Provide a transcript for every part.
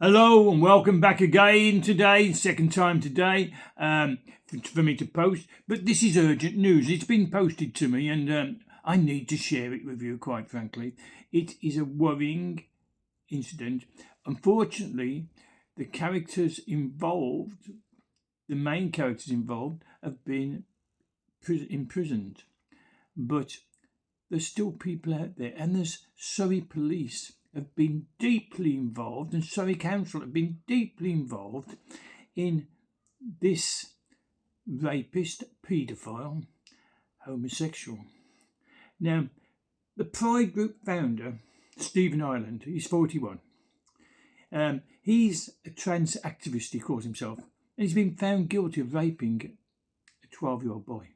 Hello and welcome back again today, second time today for me to post. But this is urgent news. It's been posted to me and I need to share it with you, quite frankly. It is a worrying incident. Unfortunately, the main characters involved have been imprisoned. But there's still people out there, and there's Surrey police have been deeply involved, and Surrey Council have been deeply involved in this rapist, paedophile, homosexual. Now, the Pride group founder, Stephen Ireland, he's 41. He's a trans activist, he calls himself, and he's been found guilty of raping a 12-year-old boy.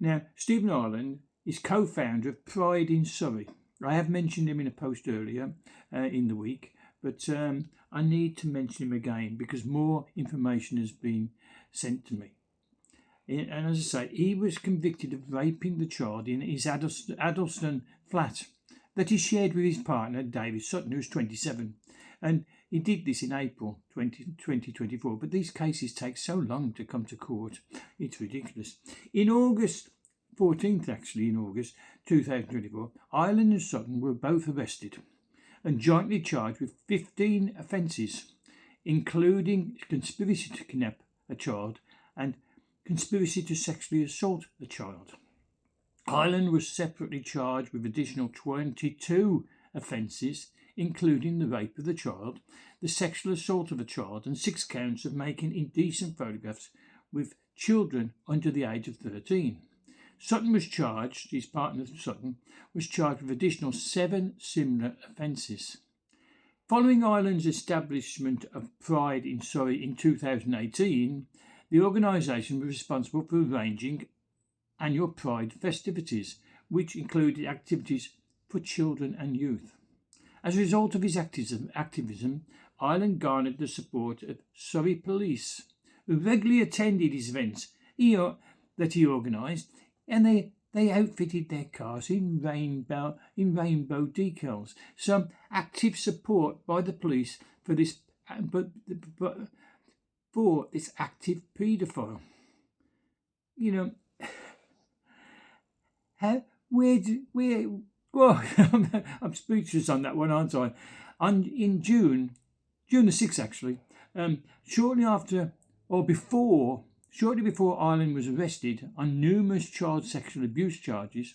Now, Stephen Ireland is co-founder of Pride in Surrey. I have mentioned him in a post earlier in the week, but I need to mention him again because more information has been sent to me. And as I say, he was convicted of raping the child in his Addleston flat that he shared with his partner, David Sutton, who's 27. And he did this in April 2024. But these cases take so long to come to court. It's ridiculous. In August 14th, actually, in August 2024, Ireland and Sutton were both arrested and jointly charged with 15 offences, including conspiracy to kidnap a child and conspiracy to sexually assault a child. Ireland was separately charged with additional 22 offences, including the rape of the child, the sexual assault of a child, and 6 counts of making indecent photographs with children under the age of 13. Sutton was charged, his partner Sutton, was charged with additional 7 similar offences. Following Ireland's establishment of Pride in Surrey in 2018, the organisation was responsible for arranging annual Pride festivities, which included activities for children and youth. As a result of his activism, Ireland garnered the support of Surrey police, who regularly attended his events that he organised, and they outfitted their cars in rainbow decals. Some active support by the police for this, for this active paedophile. You know, well, I'm speechless on that one, aren't I? In June the 6th, actually, shortly before Ireland was arrested on numerous child sexual abuse charges,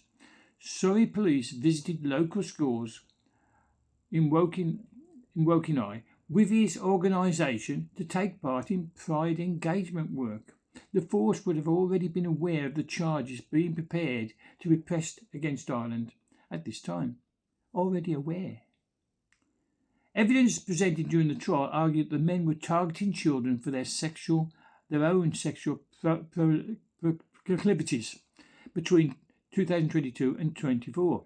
Surrey police visited local schools in Wokingham with his organisation to take part in Pride engagement work. The force would have already been aware of the charges being prepared to be pressed against Ireland at this time. Already aware. Evidence presented during the trial argued that the men were targeting children for their own sexual proclivities between 2022 and 24.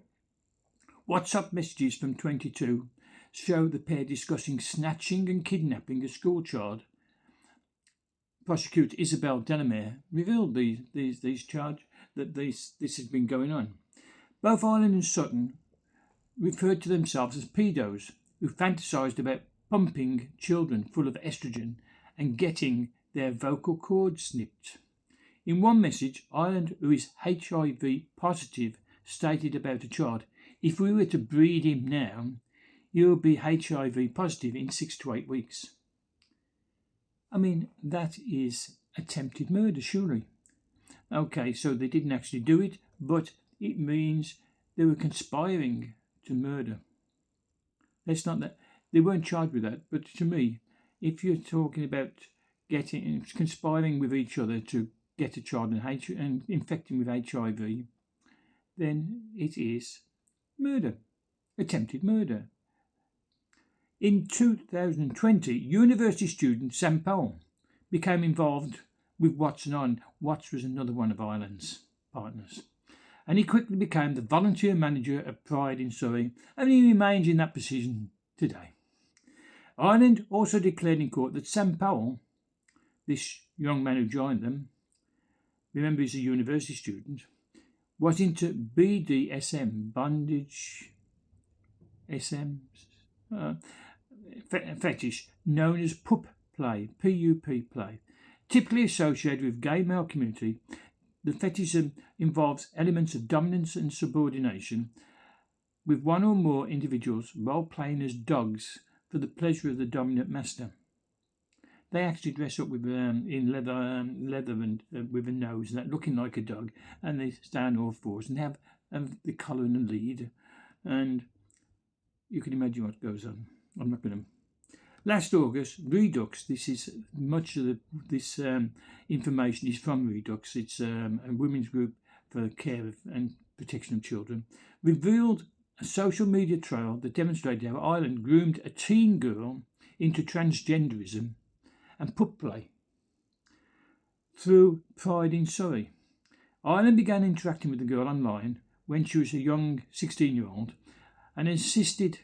WhatsApp messages from 22 show the pair discussing snatching and kidnapping a school child. Prosecutor Isabel Delamere revealed these charges that this has been going on. Both Ireland and Sutton referred to themselves as pedos, who fantasised about pumping children full of estrogen and getting their vocal cords snipped. In one message, Ireland, who is HIV positive, stated about a child, "If we were to breed him now, he'll be HIV positive in 6 to 8 weeks." I mean, that is attempted murder, surely. Okay, so they didn't actually do it, but it means they were conspiring to murder. That's not that they weren't charged with that, but to me, if you're talking about conspiring with each other to get a child and infect him with HIV, then it is murder, attempted murder. In 2020, university student Sam Powell became involved with Watson On. Watts was another one of Ireland's partners. And he quickly became the volunteer manager of Pride in Surrey, and he remains in that position today. Ireland also declared in court that Sam Powell, this young man who joined them, remember he's a university student, was into BDSM, bondage, SM, fetish known as pup play, P-U-P play. Typically associated with gay male community, the fetishism involves elements of dominance and subordination, with one or more individuals role-playing as dogs for the pleasure of the dominant master. They actually dress up with in leather and with a nose and that, looking like a dog, and they stand on all fours and have the collar and the lead, and you can imagine what goes on. I'm not going to. Last August, Redux. This is much of this information is from Redux. It's a women's group for the care of and protection of children. Revealed a social media trial that demonstrated how Ireland groomed a teen girl into transgenderism and pup play through Pride in Surrey. Ireland began interacting with the girl online when she was a young 16-year-old and assisted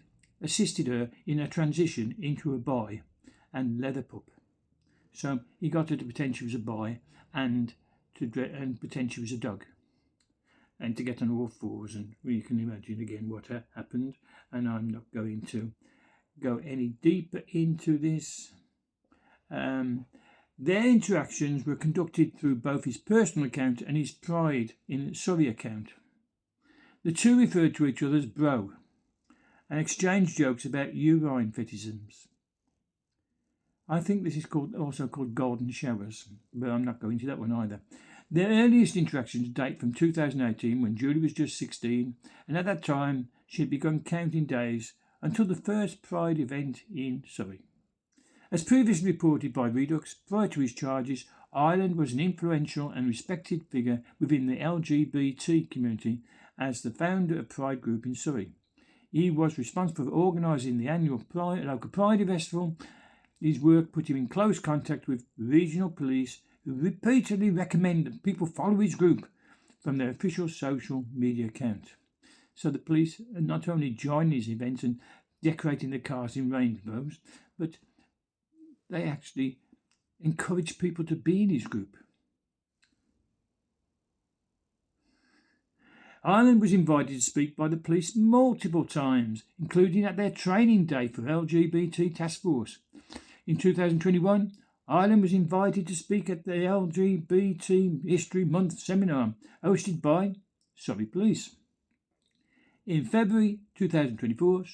her in a transition into a boy and leather pup. So he got her to pretend she was a boy and pretend she was a dog, and to get on all fours, and you can imagine again what happened. And I'm not going to go any deeper into this. Their interactions were conducted through both his personal account and his Pride in Surrey account. The two referred to each other as bro and exchanged jokes about urine fetishisms. I think this is also called golden showers, but I'm not going to that one either. Their earliest interactions date from 2018, when Julie was just 16, and at that time she had begun counting days until the first Pride event in Surrey. As previously reported by Redux, prior to his charges, Ireland was an influential and respected figure within the LGBT community as the founder of Pride Group in Surrey. He was responsible for organising the annual local Pride Festival. His work put him in close contact with regional police, who repeatedly recommend that people follow his group from their official social media account. So the police not only join these events and decorating the cars in rainbows, but they actually encourage people to be in his group. Ireland was invited to speak by the police multiple times, including at their training day for LGBT Task Force. In 2021, Ireland was invited to speak at the LGBT History Month seminar hosted by Surrey Police. In February 2024,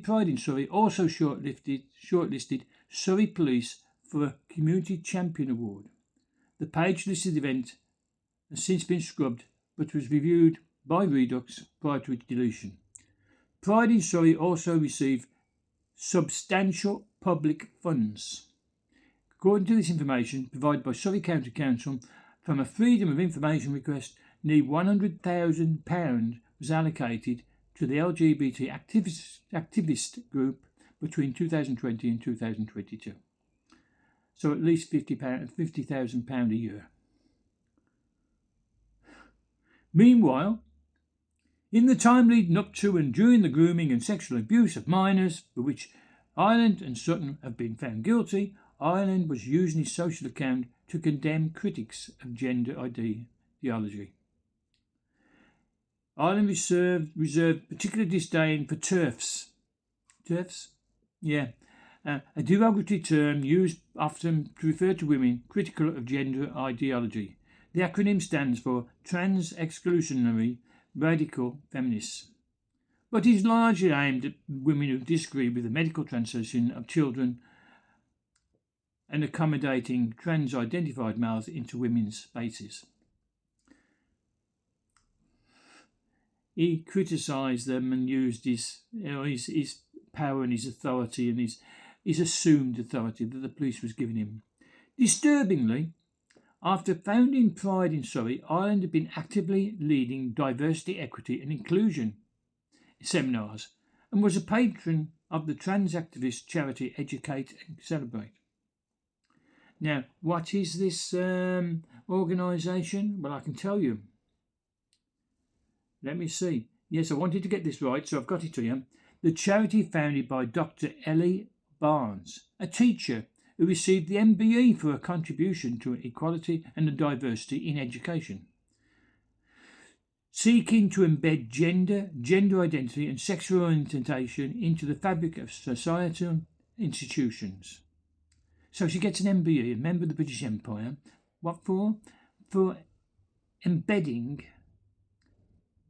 Pride in Surrey also shortlisted Surrey Police for a Community Champion Award. The page listed event has since been scrubbed, but was reviewed by Redux prior to its deletion. Pride in Surrey also received substantial public funds. According to this information provided by Surrey County Council, from a Freedom of Information request, nearly £100,000 was allocated to the LGBT activist group between 2020 and 2022. So at least £50,000 a year. Meanwhile, in the time leading up to and during the grooming and sexual abuse of minors, for which Ireland and Sutton have been found guilty, Ireland was using his social account to condemn critics of gender ideology. Ireland reserved particular disdain for TERFs. TERFs? Yeah. A derogatory term used often to refer to women critical of gender ideology. The acronym stands for Trans-Exclusionary Radical Feminists, but is largely aimed at women who disagree with the medical transition of children and accommodating trans-identified males into women's spaces. He criticised them and used his power and his authority and his assumed authority that the police was giving him. Disturbingly, after founding Pride in Surrey, Ireland had been actively leading diversity, equity and inclusion seminars and was a patron of the trans activist charity Educate and Celebrate. Now, what is this organisation? Well, I can tell you. Let me see. Yes, I wanted to get this right, so I've got it to you. The charity founded by Dr. Ellie Barnes, a teacher who received the MBE for her contribution to equality and diversity in education, seeking to embed gender identity and sexual orientation into the fabric of society institutions. So she gets an MBE, a member of the British Empire. What for? For embedding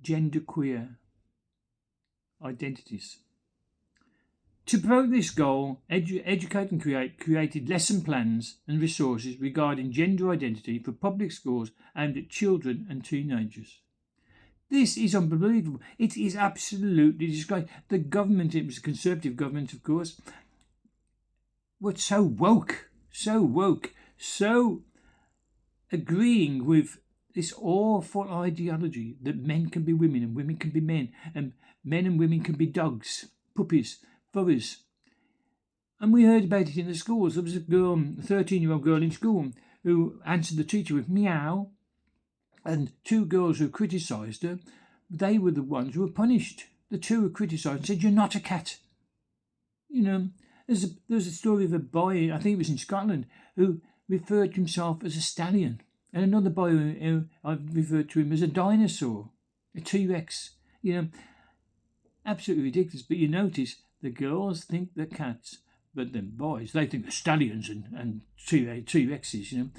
genderqueer identities. To promote this goal, Educate and Create created lesson plans and resources regarding gender identity for public schools aimed at children and teenagers. This is unbelievable. It is absolutely disgraceful. The government, it was a Conservative government, of course, was so woke, so agreeing with this awful ideology that men can be women and women can be men, and men and women can be dogs, puppies, furries. And we heard about it in the schools. There was a girl, a 13-year-old girl in school, who answered the teacher with meow, and two girls who criticised her, they were the ones who were punished. The two who criticised and said, "You're not a cat." You know, there's a story of a boy, I think it was in Scotland, who referred to himself as a stallion, and another boy who I referred to him as a dinosaur, a T-Rex. You know, absolutely ridiculous. But you notice the girls think they're cats, but the boys, they think they're stallions and T-Rexes. You know,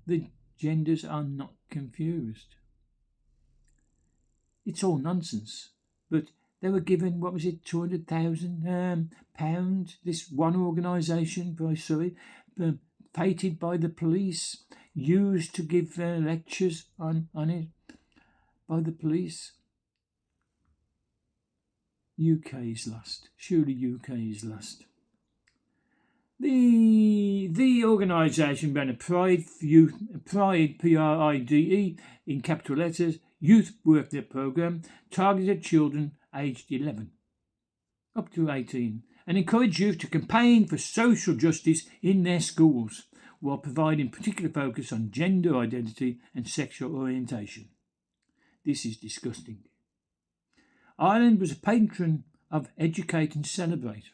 the genders are not confused. It's all nonsense. But they were given, what was it, £200,000, this one organisation by Surry, feted by the police, used to give lectures on it by the police. UK is lost. Surely UK is lost. The organisation ran a Pride Youth, Pride PRIDE in capital letters, youth workday programme targeted children aged 11 up to 18 and encouraged youth to campaign for social justice in their schools while providing particular focus on gender identity and sexual orientation. This is disgusting. Ireland was a patron of Educate and Celebrate.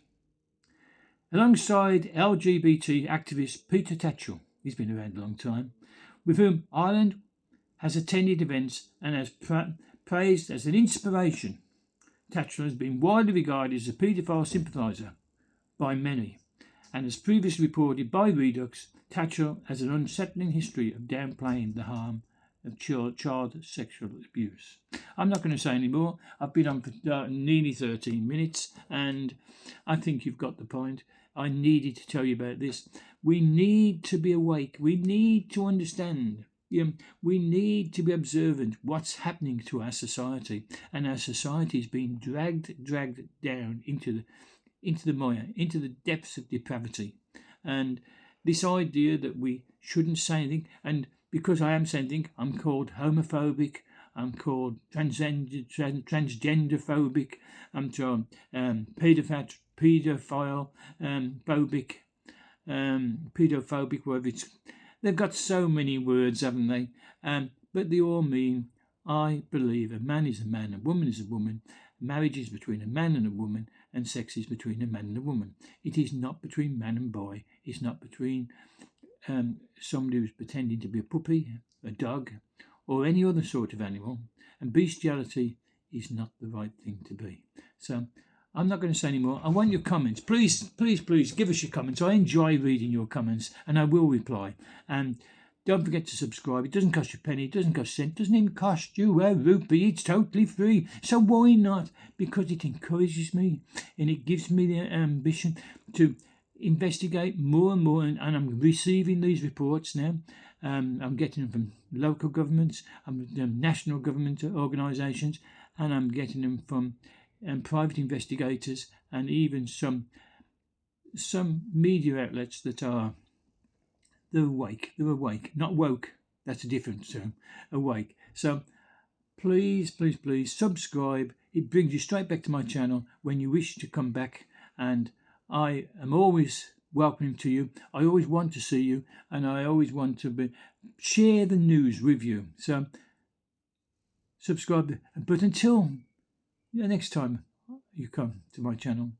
Alongside LGBT activist Peter Tatchell, he's been around a long time, with whom Ireland has attended events and has praised as an inspiration. Tatchell has been widely regarded as a paedophile sympathiser by many, and as previously reported by Redux, Tatchell has an unsettling history of downplaying the harm of child sexual abuse. I'm not going to say any more. I've been on for nearly 13 minutes, and I think you've got the point. I needed to tell you about this. We need to be awake. We need to understand. We need to be observant what's happening to our society, and our society is being dragged down into the mire, into the depths of depravity. And this idea that we shouldn't say anything, and because I am saying anything, I'm called homophobic, I'm called transgender phobic, I'm called paedophile phobic, pedophobic, whatever it's. They've got so many words, haven't they? But they all mean, I believe a man is a man, a woman is a woman, marriage is between a man and a woman, and sex is between a man and a woman. It is not between man and boy. It's not between somebody who's pretending to be a puppy, a dog, or any other sort of animal. And bestiality is not the right thing to be. So I'm not going to say any more. I want your comments. Please give us your comments. I enjoy reading your comments, and I will reply. And don't forget to subscribe. It doesn't cost you a penny. It doesn't cost a cent. It doesn't even cost you a rupee. It's totally free. So why not? Because it encourages me, and it gives me the ambition to investigate more and more. And I'm receiving these reports now. I'm getting them from local governments, national government organisations, and I'm getting them from private investigators, and even some media outlets that are they're awake, not woke. That's a different term. Awake. So please subscribe. It brings you straight back to my channel when you wish to come back, and I am always welcoming to you. I always want to see you, and I always want to share the news with you. So subscribe. But until next time you come to my channel,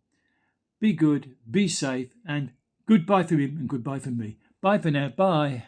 be good, be safe, and goodbye for him and goodbye for me. Bye for now. Bye.